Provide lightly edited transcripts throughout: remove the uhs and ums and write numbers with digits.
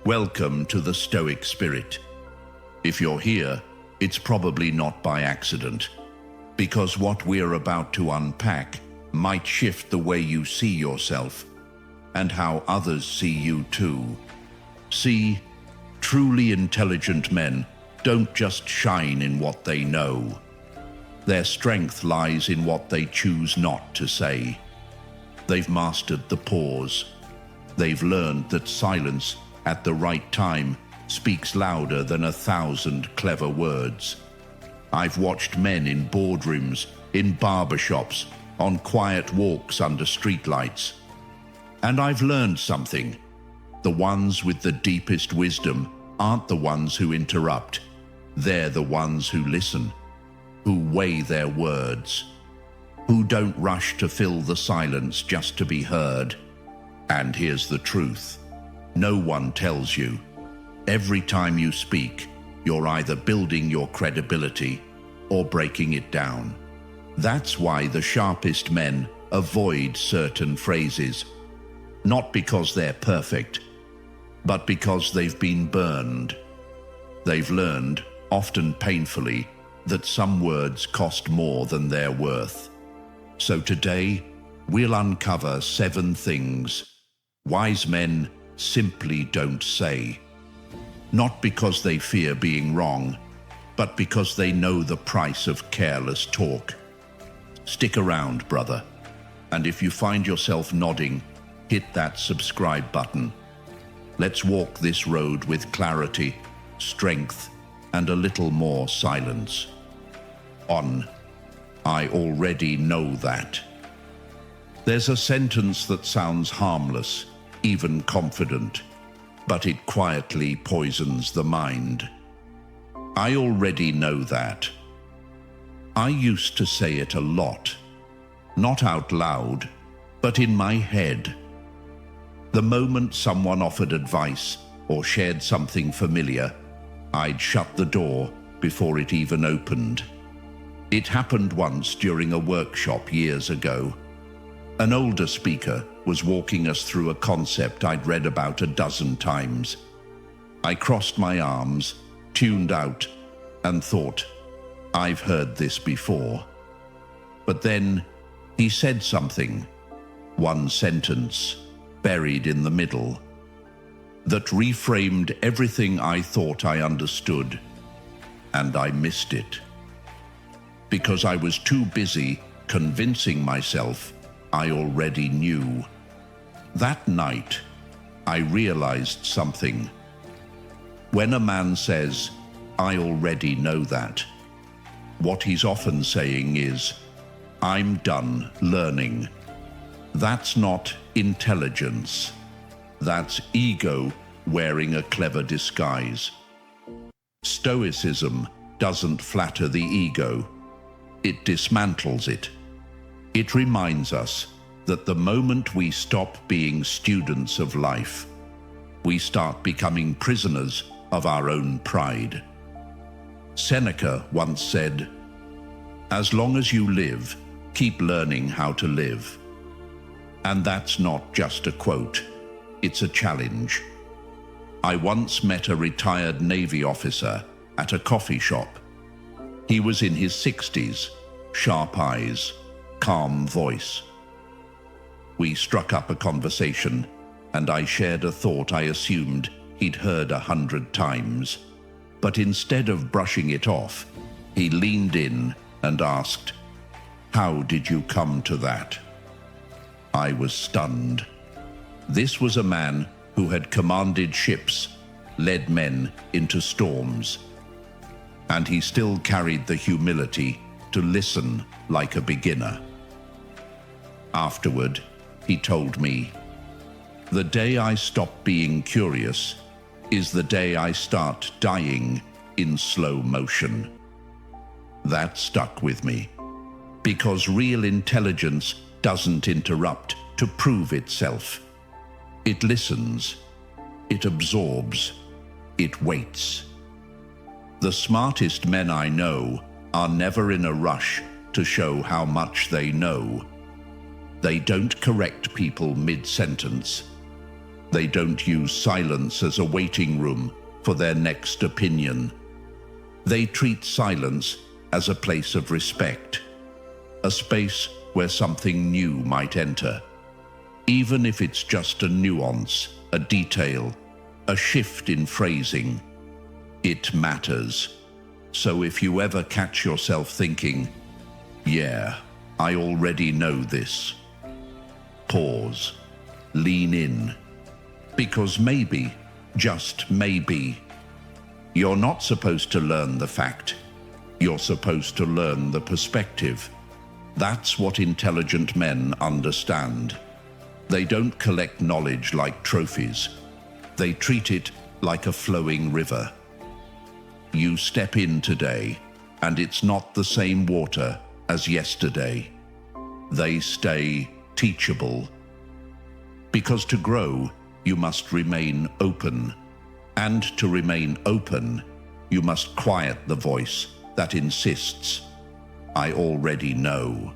Welcome to the Stoic spirit. If you're here, it's probably not by accident, because what we're about to unpack might shift the way you see yourself and how others see you too. See, truly intelligent men don't just shine in what they know. Their strength lies in what they choose not to say. They've mastered the pause. They've learned that silence at the right time speaks louder than 1,000 clever words. I've watched men in boardrooms, in barbershops, on quiet walks under streetlights. And I've learned something. The ones with the deepest wisdom aren't the ones who interrupt. They're the ones who listen, who weigh their words, who don't rush to fill the silence just to be heard. And here's the truth. No one tells you. Every time you speak, you're either building your credibility or breaking it down. That's why the sharpest men avoid certain phrases, not because they're perfect, but because they've been burned. They've learned, often painfully, that some words cost more than they're worth. So today, we'll uncover 7 things wise men simply don't say. Not because they fear being wrong, but because they know the price of careless talk. Stick around, brother. And if you find yourself nodding, hit that subscribe button. Let's walk this road with clarity, strength, and a little more silence. On. I already know that. There's a sentence that sounds harmless, even confident, but it quietly poisons the mind. I already know that. I used to say it a lot, not out loud, but in my head. The moment someone offered advice or shared something familiar, I'd shut the door before it even opened. It happened once during a workshop years ago. An older speaker was walking us through a concept I'd read about a dozen times. I crossed my arms, tuned out, and thought, I've heard this before. But then he said something, one sentence, buried in the middle, that reframed everything I thought I understood, and I missed it. Because I was too busy convincing myself I already knew. That night, I realized something. When a man says, I already know that, what he's often saying is, I'm done learning. That's not intelligence. That's ego wearing a clever disguise. Stoicism doesn't flatter the ego. It dismantles it. It reminds us that the moment we stop being students of life, we start becoming prisoners of our own pride. Seneca once said, as long as you live, keep learning how to live. And that's not just a quote, it's a challenge. I once met a retired Navy officer at a coffee shop. He was in his 60s, sharp eyes, calm voice. We struck up a conversation, and I shared a thought I assumed he'd heard 100 times. But instead of brushing it off, he leaned in and asked, how did you come to that? I was stunned. This was a man who had commanded ships, led men into storms, and he still carried the humility to listen like a beginner. Afterward, he told me, the day I stop being curious is the day I start dying in slow motion. That stuck with me, because real intelligence doesn't interrupt to prove itself. It listens, it absorbs, it waits. The smartest men I know are never in a rush to show how much they know. They don't correct people mid-sentence. They don't use silence as a waiting room for their next opinion. They treat silence as a place of respect, a space where something new might enter. Even if it's just a nuance, a detail, a shift in phrasing, it matters. So if you ever catch yourself thinking, "Yeah, I already know this," pause, lean in, because maybe, just maybe, you're not supposed to learn the fact. You're supposed to learn the perspective. That's what intelligent men understand. They don't collect knowledge like trophies. They treat it like a flowing river. You step in today, and it's not the same water as yesterday. They stay teachable. Because to grow, you must remain open. And to remain open, you must quiet the voice that insists, "I already know."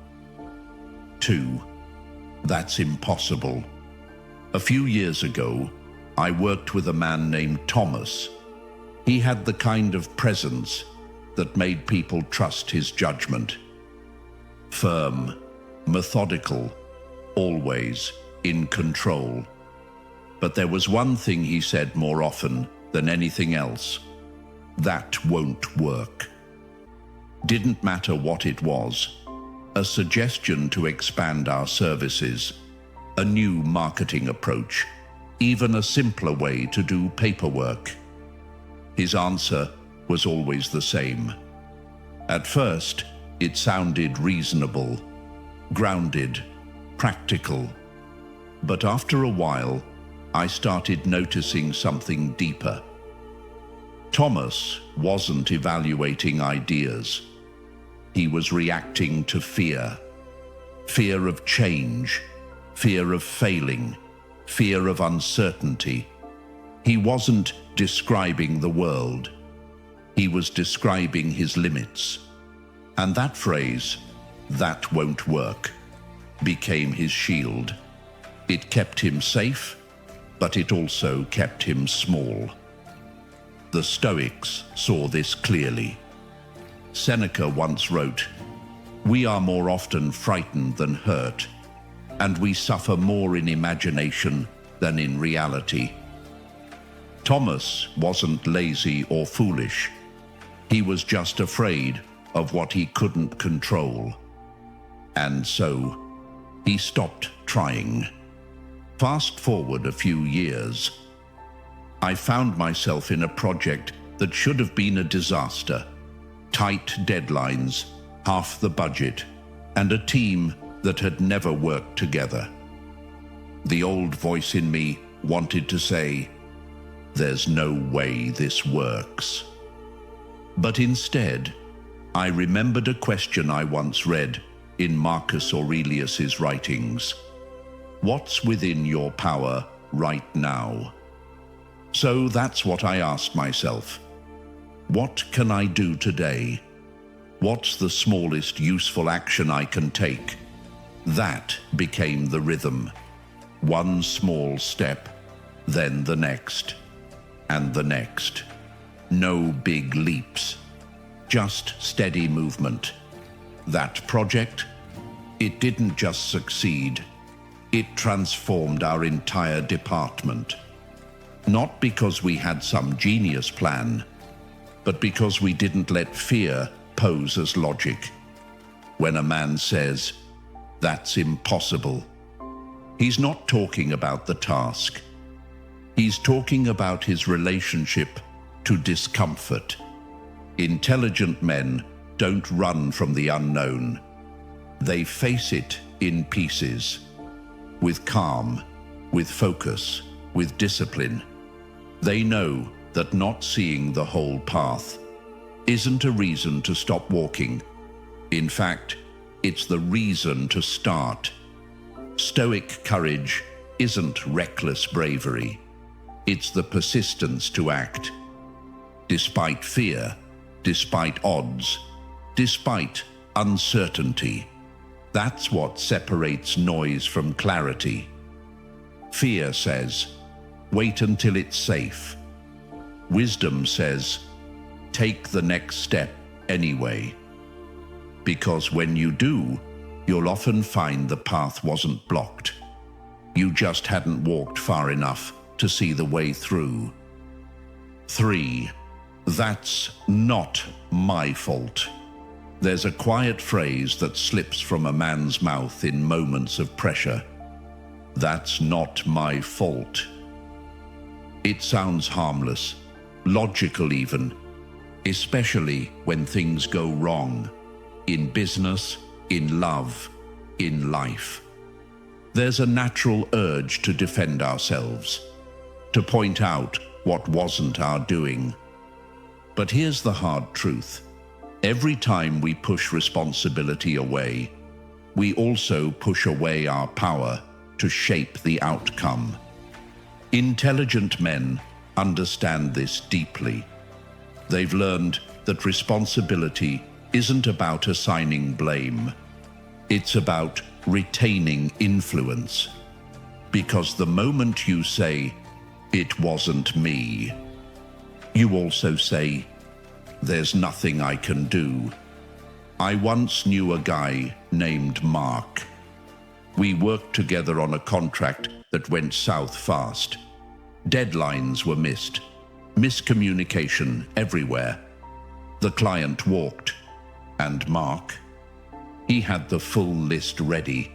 2. That's impossible. A few years ago, I worked with a man named Thomas. He had the kind of presence that made people trust his judgment. Firm, methodical, always in control. But there was one thing he said more often than anything else: "That won't work." Didn't matter what it was. A suggestion to expand our services, a new marketing approach, even a simpler way to do paperwork. His answer was always the same. At first, it sounded reasonable, grounded, practical. But after a while, I started noticing something deeper. Thomas wasn't evaluating ideas. He was reacting to fear. Fear of change, fear of failing, fear of uncertainty. He wasn't describing the world. He was describing his limits. And that phrase, "That won't work," became his shield. It kept him safe, but it also kept him small. The Stoics saw this clearly. Seneca once wrote, "We are more often frightened than hurt, and we suffer more in imagination than in reality." Thomas wasn't lazy or foolish. He was just afraid of what he couldn't control. And so, he stopped trying. Fast forward a few years. I found myself in a project that should have been a disaster. Tight deadlines, half the budget, and a team that had never worked together. The old voice in me wanted to say, "There's no way this works." But instead, I remembered a question I once read in Marcus Aurelius's writings. What's within your power right now? So that's what I asked myself. What can I do today? What's the smallest useful action I can take? That became the rhythm. One small step, then the next, and the next. No big leaps, just steady movement. That project, it didn't just succeed, it transformed our entire department. Not because we had some genius plan, but because we didn't let fear pose as logic. When a man says, "That's impossible," he's not talking about the task. He's talking about his relationship to discomfort. Intelligent men don't run from the unknown. They face it in pieces, with calm, with focus, with discipline. They know that not seeing the whole path isn't a reason to stop walking. In fact, it's the reason to start. Stoic courage isn't reckless bravery. It's the persistence to act. Despite fear, despite odds, despite uncertainty. That's what separates noise from clarity. Fear says, Wait until it's safe. Wisdom says, take the next step anyway. Because when you do, you'll often find the path wasn't blocked. You just hadn't walked far enough to see the way through. 3. That's not my fault. There's a quiet phrase that slips from a man's mouth in moments of pressure. That's not my fault. It sounds harmless, logical even, especially when things go wrong, in business, in love, in life. There's a natural urge to defend ourselves, to point out what wasn't our doing. But here's the hard truth. Every time we push responsibility away, we also push away our power to shape the outcome. Intelligent men understand this deeply. They've learned that responsibility isn't about assigning blame. It's about retaining influence. Because the moment you say, "It wasn't me," you also say, "There's nothing I can do." I once knew a guy named Mark. We worked together on a contract that went south fast. Deadlines were missed, miscommunication everywhere. The client walked, and Mark, he had the full list ready.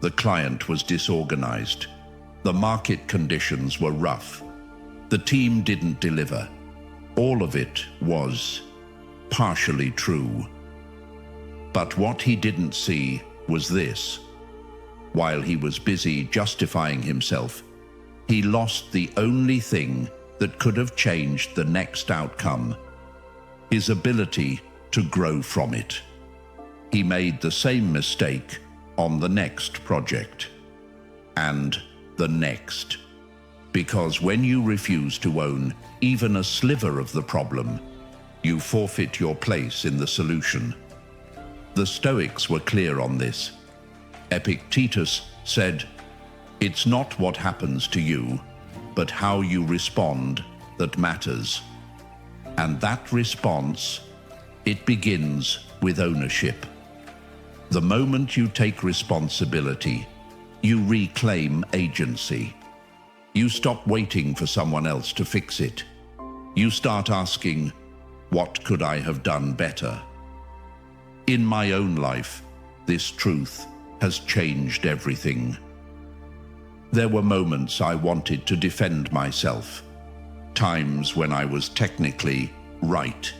The client was disorganized. The market conditions were rough. The team didn't deliver. All of it was partially true. But what he didn't see was this. While he was busy justifying himself, he lost the only thing that could have changed the next outcome: his ability to grow from it. He made the same mistake on the next project, and the next. Because when you refuse to own even a sliver of the problem, you forfeit your place in the solution. The Stoics were clear on this. Epictetus said, "It's not what happens to you, but how you respond that matters." And that response, it begins with ownership. The moment you take responsibility, you reclaim agency. You stop waiting for someone else to fix it. You start asking, what could I have done better? In my own life, this truth has changed everything. There were moments I wanted to defend myself, times when I was technically right.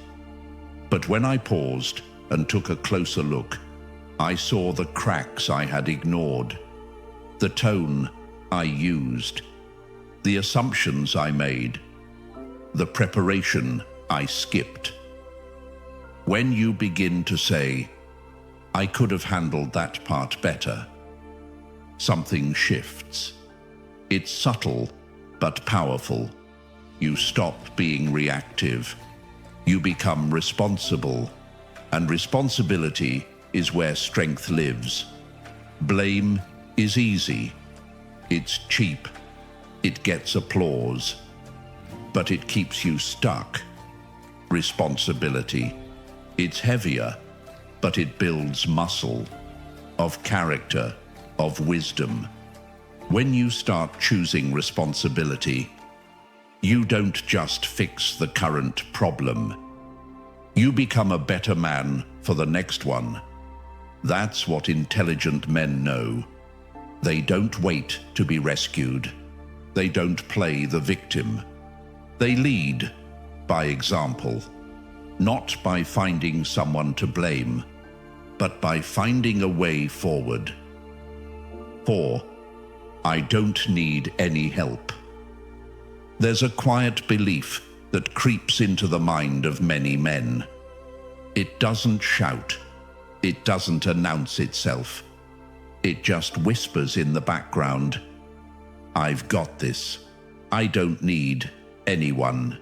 But when I paused and took a closer look, I saw the cracks I had ignored, the tone I used, the assumptions I made, the preparation I skipped. When you begin to say, "I could have handled that part better," something shifts. It's subtle but powerful. You stop being reactive. You become responsible, and responsibility is where strength lives. Blame is easy. It's cheap. It gets applause. But it keeps you stuck. Responsibility, it's heavier, but it builds muscle, of character, of wisdom. When you start choosing responsibility, you don't just fix the current problem. You become a better man for the next one. That's what intelligent men know. They don't wait to be rescued. They don't play the victim. They lead by example, not by finding someone to blame, but by finding a way forward. 4. I don't need any help. There's a quiet belief that creeps into the mind of many men. It doesn't shout. It doesn't announce itself. It just whispers in the background. I've got this. I don't need anyone.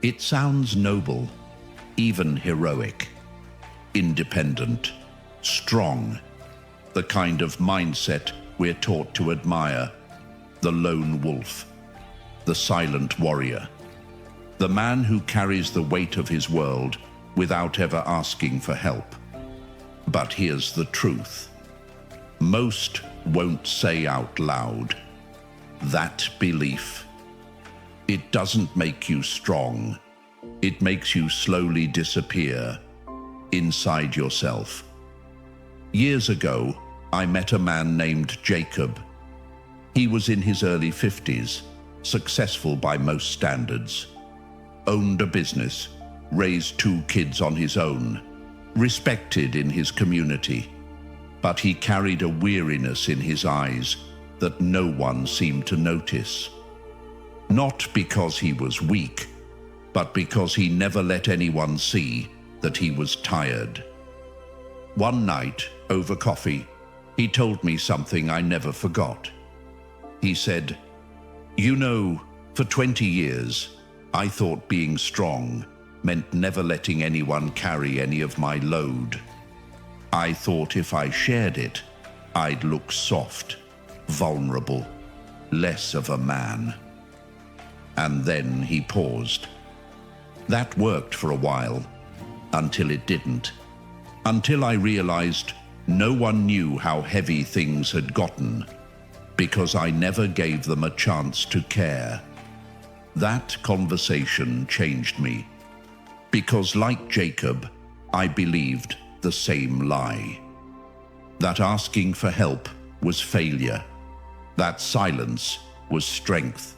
It sounds noble, even heroic, independent, strong, the kind of mindset we're taught to admire, the lone wolf. the silent warrior, the man who carries the weight of his world without ever asking for help. But here's the truth. Most won't say out loud that belief. It doesn't make you strong. It makes you slowly disappear inside yourself. Years ago, I met a man named Jacob. He was in his early 50s, successful by most standards, owned a business, raised 2 kids on his own, respected in his community, but he carried a weariness in his eyes that no one seemed to notice. Not because he was weak, but because he never let anyone see that he was tired. One night, over coffee, he told me something I never forgot. He said, "You know, for 20 years, I thought being strong meant never letting anyone carry any of my load. I thought if I shared it, I'd look soft, vulnerable, less of a man." And then he paused. That worked for a while, until it didn't. Until I realized no one knew how heavy things had gotten, because I never gave them a chance to care. That conversation changed me, because like Jacob, I believed the same lie. That asking for help was failure. That silence was strength.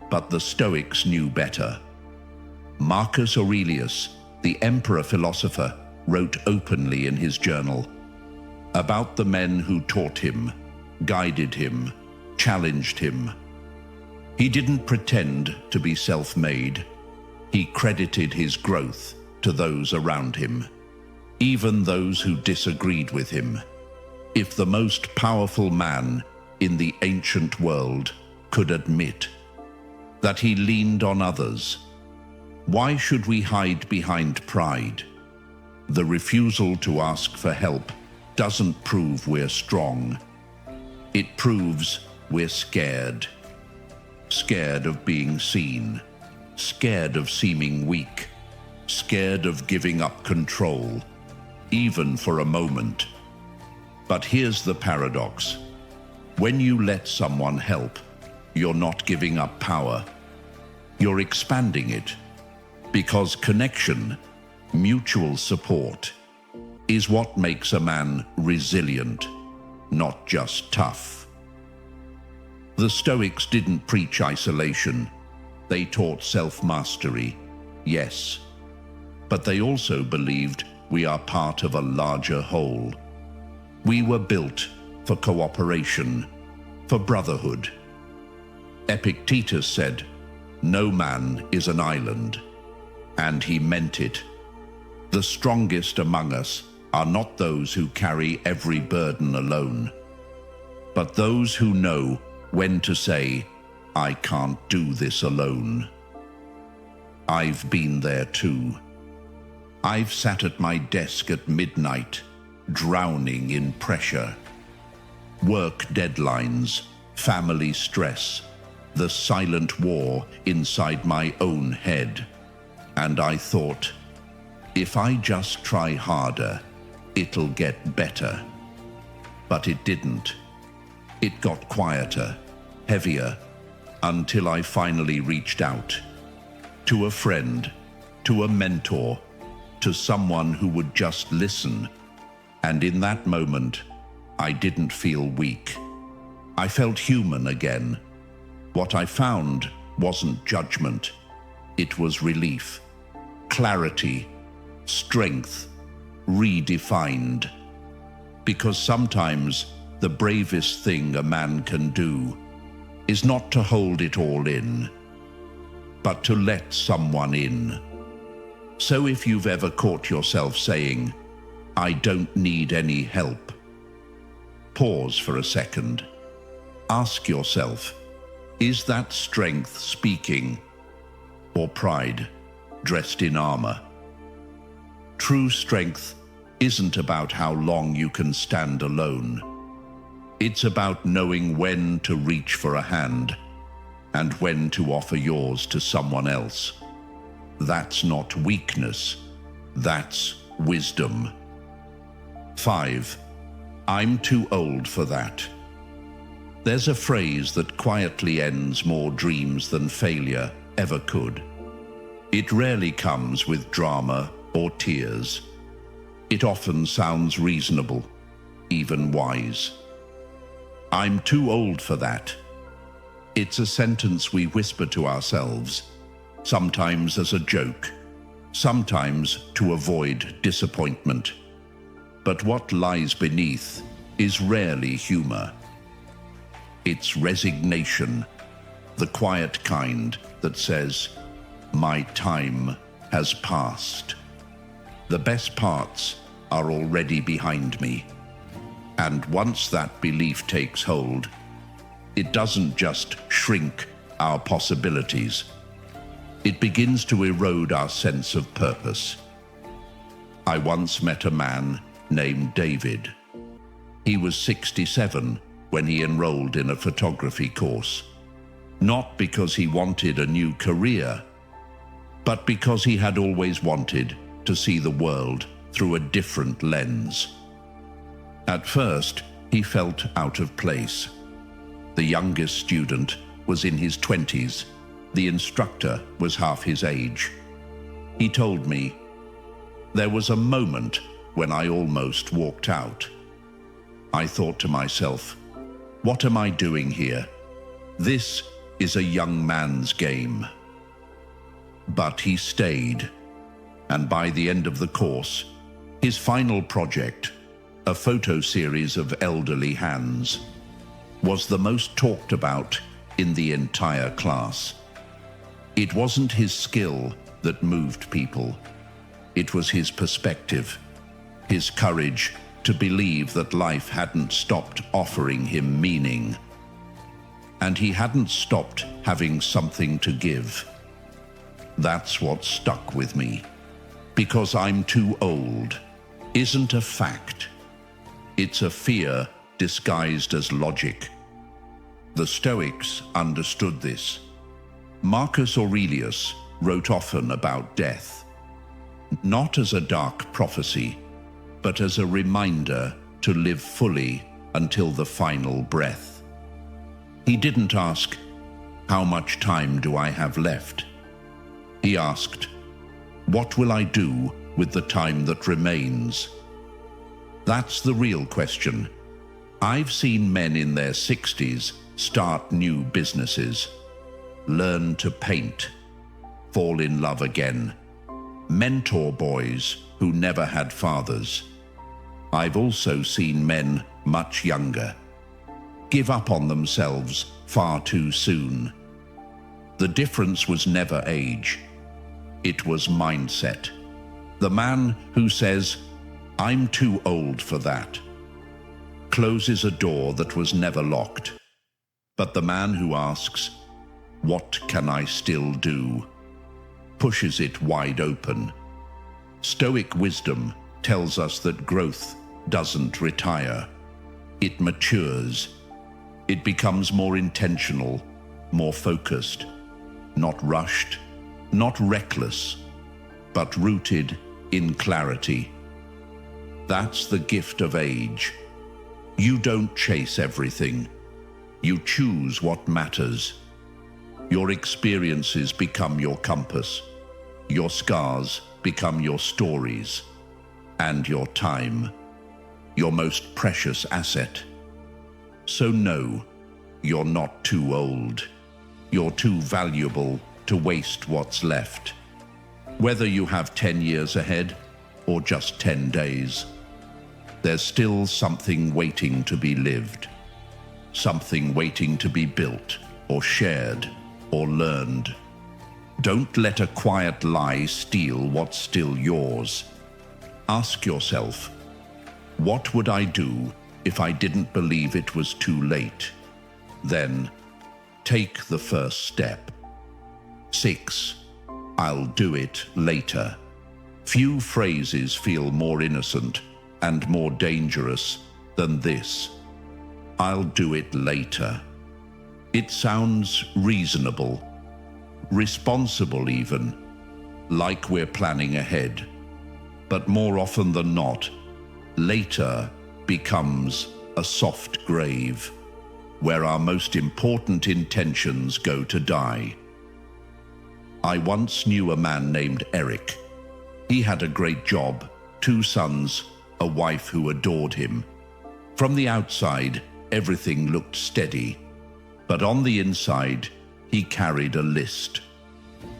But the Stoics knew better. Marcus Aurelius, the emperor philosopher, wrote openly in his journal about the men who taught him, guided him, challenged him. He didn't pretend to be self-made. He credited his growth to those around him, even those who disagreed with him. If the most powerful man in the ancient world could admit that he leaned on others, why should we hide behind pride? The refusal to ask for help doesn't prove we're strong. It proves we're scared. Scared of being seen. Scared of seeming weak. Scared of giving up control, even for a moment. But here's the paradox. When you let someone help, you're not giving up power. You're expanding it. Because connection, mutual support, is what makes a man resilient, not just tough. The Stoics didn't preach isolation. They taught self-mastery, yes. But they also believed we are part of a larger whole. We were built for cooperation, for brotherhood. Epictetus said, "No man is an island," and he meant it. The strongest among us are not those who carry every burden alone, but those who know when to say, "I can't do this alone." I've been there too. I've sat at my desk at midnight, drowning in pressure. Work deadlines, family stress, the silent war inside my own head. And I thought, if I just try harder, it'll get better. But it didn't. It got quieter, heavier, until I finally reached out. To a friend, to a mentor, to someone who would just listen. And in that moment, I didn't feel weak. I felt human again. What I found wasn't judgment. It was relief, clarity, strength, redefined. Because sometimes the bravest thing a man can do is not to hold it all in, but to let someone in. So if you've ever caught yourself saying, "I don't need any help," pause for a second. Ask yourself, is that strength speaking, or pride dressed in armor? True strength isn't about how long you can stand alone. It's about knowing when to reach for a hand and when to offer yours to someone else. That's not weakness, that's wisdom. 5. I'm too old for that. There's a phrase that quietly ends more dreams than failure ever could. It rarely comes with drama or tears. It often sounds reasonable, even wise. I'm too old for that. It's a sentence we whisper to ourselves, sometimes as a joke, sometimes to avoid disappointment. But what lies beneath is rarely humor. It's resignation, the quiet kind that says, my time has passed. The best parts are already behind me. And once that belief takes hold, it doesn't just shrink our possibilities. It begins to erode our sense of purpose. I once met a man named David. He was 67 when he enrolled in a photography course, not because he wanted a new career, but because he had always wanted to see the world through a different lens. At first, he felt out of place. The youngest student was in his 20s. The instructor was half his age. He told me, there was a moment when I almost walked out. I thought to myself, what am I doing here? This is a young man's game. But he stayed, and by the end of the course, his final project, a photo series of elderly hands, was the most talked about in the entire class. It wasn't his skill that moved people. It was his perspective, his courage to believe that life hadn't stopped offering him meaning. And he hadn't stopped having something to give. That's what stuck with me. Because I'm too old isn't a fact. It's a fear disguised as logic. The Stoics understood this. Marcus Aurelius wrote often about death, not as a dark prophecy, but as a reminder to live fully until the final breath. He didn't ask, how much time do I have left? He asked, what will I do with the time that remains? That's the real question. I've seen men in their 60s start new businesses, learn to paint, fall in love again, mentor boys who never had fathers. I've also seen men much younger give up on themselves far too soon. The difference was never age. It was mindset. The man who says, I'm too old for that, closes a door that was never locked. But the man who asks, what can I still do, pushes it wide open. Stoic wisdom tells us that growth doesn't retire. It matures. It becomes more intentional, more focused, not rushed, not reckless, but rooted in clarity. That's the gift of age. You don't chase everything. You choose what matters. Your experiences become your compass. Your scars become your stories. And your time, your most precious asset. So no, you're not too old. You're too valuable to waste what's left. Whether you have 10 years ahead or just 10 days, there's still something waiting to be lived. Something waiting to be built or shared or learned. Don't let a quiet lie steal what's still yours. Ask yourself, what would I do if I didn't believe it was too late? Then, take the first step. 6. I'll do it later. Few phrases feel more innocent and more dangerous than this. I'll do it later. It sounds reasonable, responsible even, like we're planning ahead. But more often than not, later becomes a soft grave, where our most important intentions go to die. I once knew a man named Eric. He had a great job, 2 sons, a wife who adored him. From the outside, everything looked steady, but on the inside, he carried a list.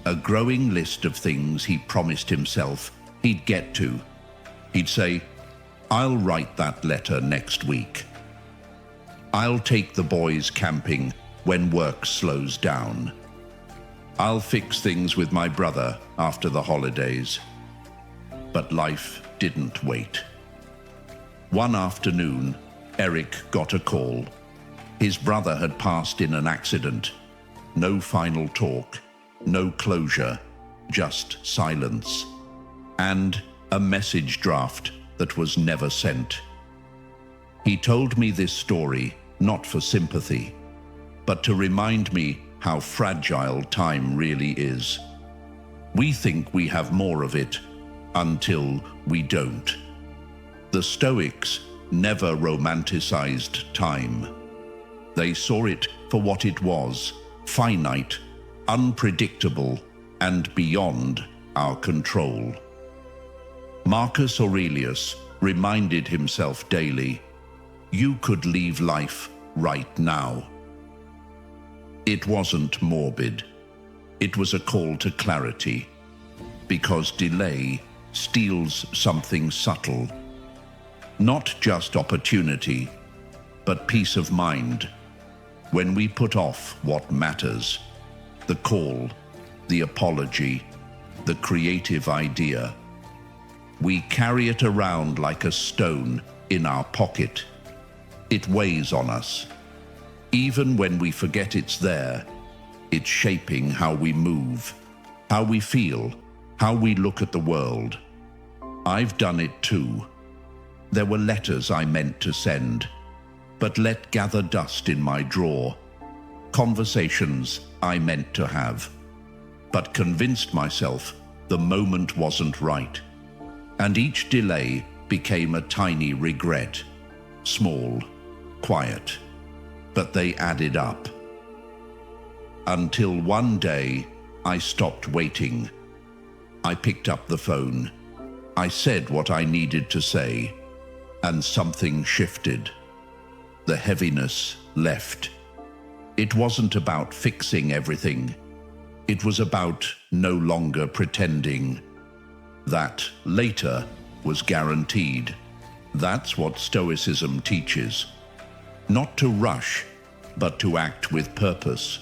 A growing list of things he promised himself he'd get to. He'd say, "I'll write that letter next week. I'll take the boys camping when work slows down. I'll fix things with my brother after the holidays." But life didn't wait. One afternoon, Eric got a call. His brother had passed in an accident. No final talk, no closure, just silence, and a message draft that was never sent. He told me this story not for sympathy, but to remind me how fragile time really is. We think we have more of it until we don't. The Stoics never romanticized time. They saw it for what it was, finite, unpredictable, and beyond our control. Marcus Aurelius reminded himself daily, "You could leave life right now." It wasn't morbid. It was a call to clarity, because delay steals something subtle. Not just opportunity, but peace of mind. When we put off what matters, the call, the apology, the creative idea, we carry it around like a stone in our pocket. It weighs on us. Even when we forget it's there, it's shaping how we move, how we feel, how we look at the world. I've done it too. There were letters I meant to send, but let gather dust in my drawer. Conversations I meant to have, but convinced myself the moment wasn't right. And each delay became a tiny regret, small, quiet, but they added up. Until one day, I stopped waiting. I picked up the phone. I said what I needed to say, and something shifted. The heaviness left. It wasn't about fixing everything. It was about no longer pretending. That later was guaranteed. That's what Stoicism teaches. Not to rush, but to act with purpose.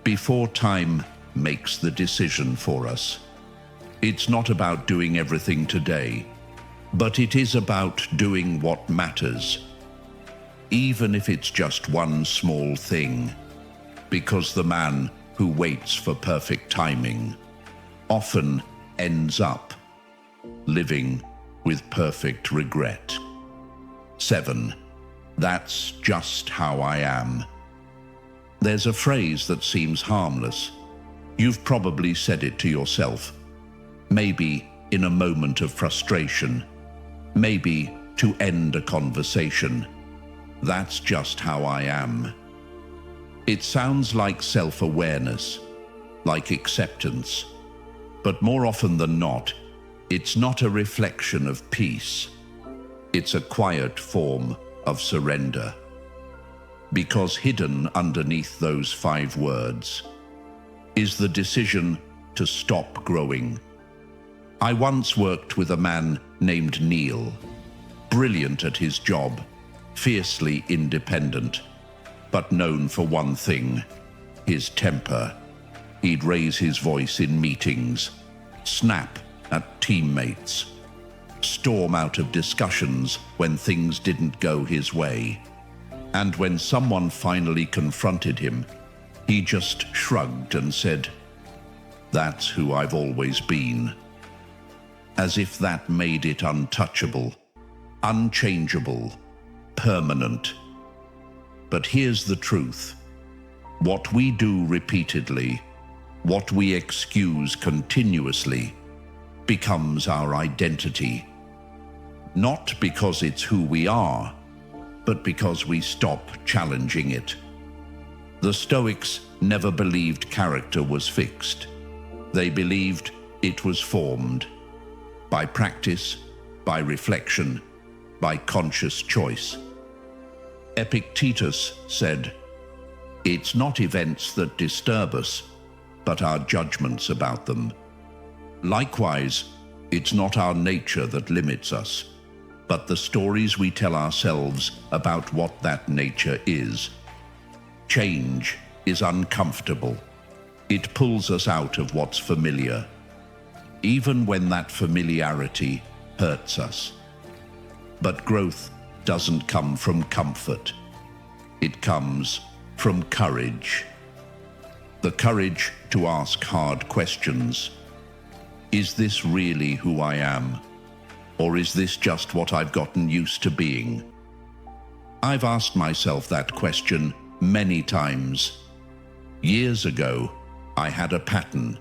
Before time makes the decision for us. It's not about doing everything today, but it is about doing what matters. Even if it's just one small thing, because the man who waits for perfect timing often ends up living with perfect regret. 7. That's just how I am. There's a phrase that seems harmless. You've probably said it to yourself. Maybe in a moment of frustration. Maybe to end a conversation. That's just how I am. It sounds like self-awareness, like acceptance. But more often than not, it's not a reflection of peace. It's a quiet form of surrender. Because hidden underneath those 5 words is the decision to stop growing. I once worked with a man named Neil, brilliant at his job, fiercely independent, but known for one thing, his temper. He'd raise his voice in meetings, snap at teammates, storm out of discussions when things didn't go his way. And when someone finally confronted him, he just shrugged and said, "That's who I've always been." As if that made it untouchable, unchangeable, permanent. But here's the truth. What we do repeatedly, what we excuse continuously, becomes our identity. Not because it's who we are, but because we stop challenging it. The Stoics never believed character was fixed. They believed it was formed by practice, by reflection, by conscious choice. Epictetus said, "It's not events that disturb us, but our judgments about them." Likewise, it's not our nature that limits us, but the stories we tell ourselves about what that nature is. Change is uncomfortable. It pulls us out of what's familiar, even when that familiarity hurts us. But growth doesn't come from comfort. It comes from courage. The courage to ask hard questions. Is this really who I am? Or is this just what I've gotten used to being? I've asked myself that question many times. Years ago, I had a pattern.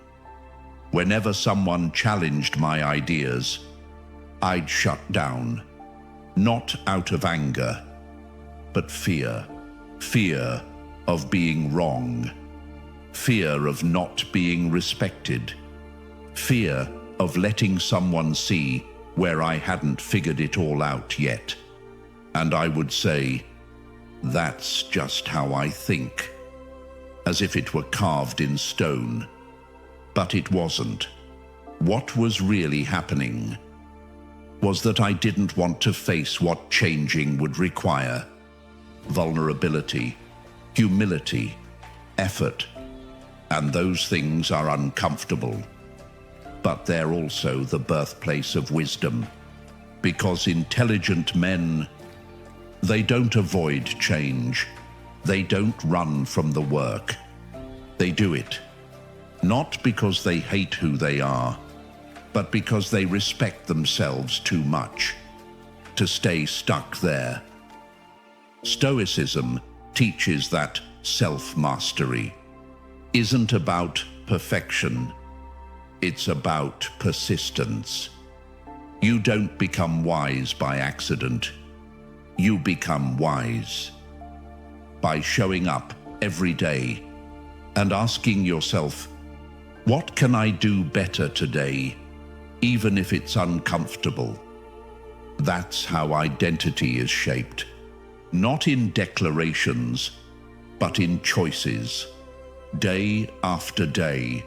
Whenever someone challenged my ideas, I'd shut down, not out of anger, but fear. Fear of being wrong. Fear of not being respected. Fear of letting someone see where I hadn't figured it all out yet. And I would say, "That's just how I think," as if it were carved in stone. But it wasn't. What was really happening was that I didn't want to face what changing would require. Vulnerability, humility, effort, and those things are uncomfortable. But they're also the birthplace of wisdom, because intelligent men, they don't avoid change. They don't run from the work. They do it, not because they hate who they are, but because they respect themselves too much to stay stuck there. Stoicism teaches that self-mastery isn't about perfection. It's about persistence. You don't become wise by accident. You become wise by showing up every day and asking yourself, what can I do better today, even if it's uncomfortable? That's how identity is shaped, not in declarations, but in choices, day after day.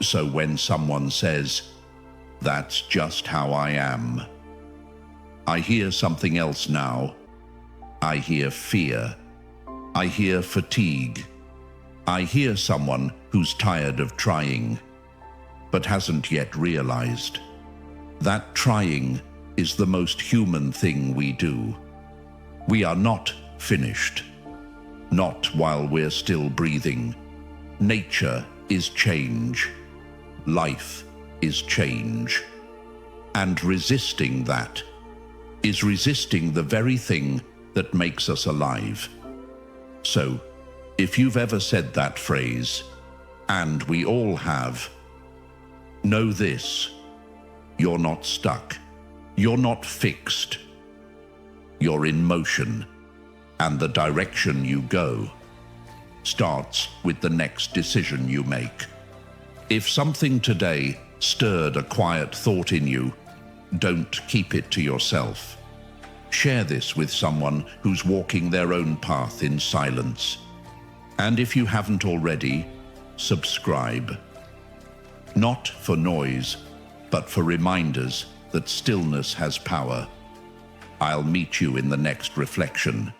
So when someone says, "That's just how I am," I hear something else now. I hear fear. I hear fatigue. I hear someone who's tired of trying, but hasn't yet realized that trying is the most human thing we do. We are not finished, not while we're still breathing. Nature is change. Life is change. And resisting that is resisting the very thing that makes us alive. So, if you've ever said that phrase, and we all have, know this: you're not stuck. You're not fixed. You're in motion, and the direction you go starts with the next decision you make. If something today stirred a quiet thought in you, don't keep it to yourself. Share this with someone who's walking their own path in silence. And if you haven't already, subscribe. Not for noise, but for reminders that stillness has power. I'll meet you in the next reflection.